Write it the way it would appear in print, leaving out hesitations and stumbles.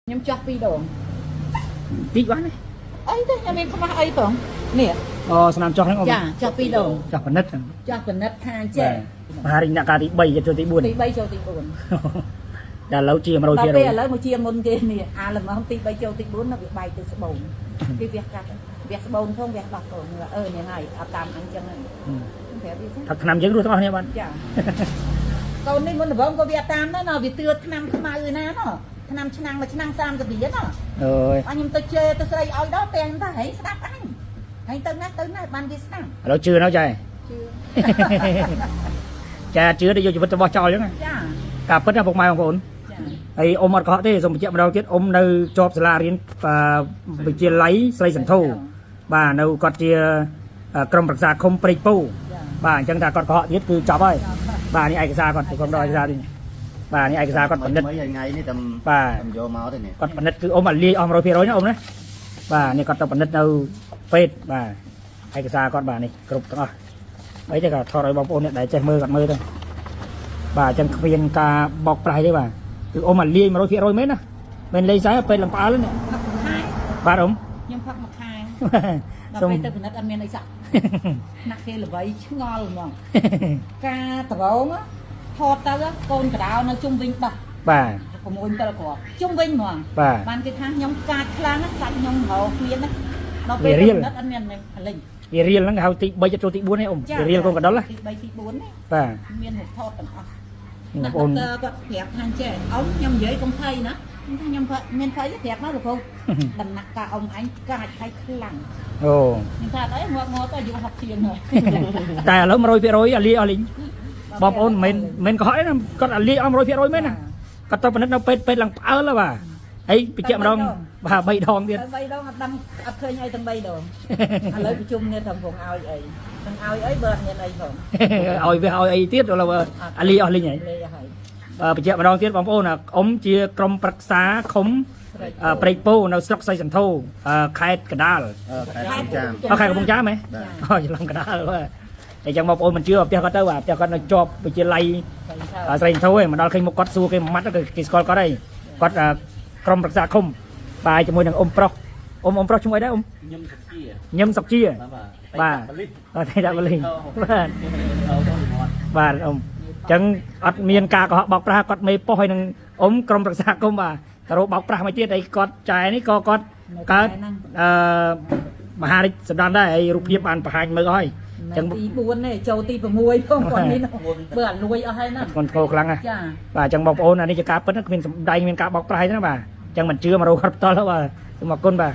ខ្ញុំចោះពីរដងតិចបានទេអីទេខ្ញុំមានខ្មាស់អីផងនេះអូស្នាមចោះហ្នឹងអូនចាចោះពីរដងចោះប៉និតចោះប៉និតខាងចេះមហារិញអ្នកការទី3ចូលទី4ទី3ចូលទី4ដល់ឥឡូវជា100%ដល់ពេលឥឡូវមកជាមុនគេនេះអាល្មមទី3ចូលទី4នៅវាបែកទៅស្បូនគេវះកាត់វះស្បូនផងវះដោះកូននេះហើយអត់តាមអញ្ចឹងហ្នឹងប្រាប់វាថាឆ្នាំយើងរស់ទាំងអស់គ្នាបានចាកូននេះមុនដំបូងក៏វាតាមដែរណាវាទឿឆ្នាំខ្មៅណាណឆ្នាំឆ្នាំមួយឆ្នាំ30រៀលណាអើយអញខ្ញុំទៅជេរទៅស្រីឲ្យដល់តែងតែហេស្ដាប់អញហើយទៅណាបានវាស្ដាប់ឥឡូវជឿនៅចៃជឿចាជឿទៅយកជីវិតរបស់ចោលអញ្ចឹងចាការពិតណាពុកម៉ែបងប្អូនចាហើយអ៊ំអត់កុហកទេសូមបញ្ជាក់ម្ដងទៀតអ៊ំនៅជាប់សាលារៀនវិទ្យាល័យស្រីសន្ធូបាទនៅគាត់ជាក្រុមប្រឹក្សាឃុំព្រែកពូបាទអញ្ចឹងថាគាត់កុហកទៀតគឺចប់ហើយបាទនេះឯកសារគាត់ខ្ញុំដល់ឯកសារនេះបាទនេះឯកសារគាត់ពិនិត្យថ្ងៃនេះតែបាទយកមកទេនេះគាត់ពិនិត្យគឺអ៊ំអត់លាយអស់ 100% ណាអ៊ំណាបាទនេះគាត់ទៅពិនិត្យនៅពេទ្យបាទឯកសារគាត់បាទនេះគ្រប់ទាំងអស់ហើយតែគាត់ថតឲ្យបងប្អូនអ្នកដែលចេះមើលគាត់មើលទៅបាទអញ្ចឹងគ្មានការបោកប្រាស់ទេបាទគឺអ៊ំអត់លាយ 100% មែនណាមិនលេងសើពេទ្យឡើងផ្អើលនេះបាទអ៊ំខ្ញុំផឹកមួយខែដល់ពេលទៅពិនិត្យអត់មានអីសោះណាក់គេល្បីឆ្ងល់ហ្មងការត្រងថតទៅកូនកដោនៅជុំវិញដោះបាទ6 7គ្រាប់ជុំវិញហ្មងបានគេថាខ្ញុំកាចខ្លាំងសាច់ខ្ញុំរោគ្មានណាដល់ពេលពិនិត្យអត់មានលេងវារៀលហ្នឹងគេហៅទី3ចូលទី4ហ្នឹងអ៊ំវារៀលកូនកដុលណាទី3ទី4ណាបាទមានរូបថតទាំងអស់បងប្អូនគាត់ប្រាប់ថាចេះអ៊ំខ្ញុំនិយាយកុំភ័យណាខ្ញុំមានភ័យប្រាប់មកលោកគ្រូដំណាក់កាលអ៊ំអញកាចហើយខ្លាំងអូខ្ញុំថាអីមកទៅយក60ជាងហើយតែឥឡូវ 100% អាលីអស់លីងបងប្អូនមិនកុហកទេណាគាត់អាលីអស់ 100% មែនណាគាត់ទៅពិនិត្យនៅពេទ្យឡើងផ្អើលបាទហើយបញ្ជាក់ម្ដងបាទ3ដងទៀត3ដងអត់ដឹងអត់ឃើញអីទាំង3ដងឥឡូវប្រជុំគ្នាថាកំពុងឲ្យអីនឹងឲ្យអីបើអត់មានអីផងឲ្យវាឲ្យអីទៀតឥឡូវអាលីអស់លីងហើយបញ្ជាក់ម្ដងទៀតបងប្អូនអ៊ំជាក្រុមប្រឹក្សាឃុំព្រែកពោនៅស្រុកសីសន្ធូខេត្តកដាលខេត្តកំពង់ចាមហ៎អូច្រឡំកដាលបាទអញ្ចឹងបងប្អូនមិនជឿផ្ទះគាត់ទៅបាទផ្ទះគាត់នៅជាប់វិទ្យាល័យស្រីសន្ធូឯងមកដល់ឃើញមុខគាត់សួរគេមួយម៉ាត់គេស្គាល់គាត់ហើយគាត់ក្រុមប្រឹក្សាឃុំបាទជាមួយនឹងអ៊ំប្រុសអ៊ំប្រុសជាមួយដែរអ៊ំញឹមសុកជាបាទតែដាក់បលីងបាទអ៊ំអញ្ចឹងអត់មានការកុហកបោកប្រាស់គាត់មេប៉ុសហើយនឹងអ៊ំក្រុមប្រឹក្សាឃុំបាទទៅរកបោកប្រាស់មកទៀតហើយគាត់ចែនេះក៏គាត់កើតមហារិទ្ធសណ្ដានដែរហើយរូបភាពបានបង្ហាញមើលអស់ហើយអញ្ចឹងទី4ទេចូលទី6ផងគាត់នេះបើអត់លួយអស់ហើយណាគាត់គោខ្លាំងណាចាបាទអញ្ចឹងបងប្អូនអានេះជាការពិតគ្មានសម្ដែងគ្មានការបោកប្រាស់ទេណាបាទអញ្ចឹងមិនជឿមករកគាត់ផ្ទាល់ទៅបាទសូមអរគុណបាទ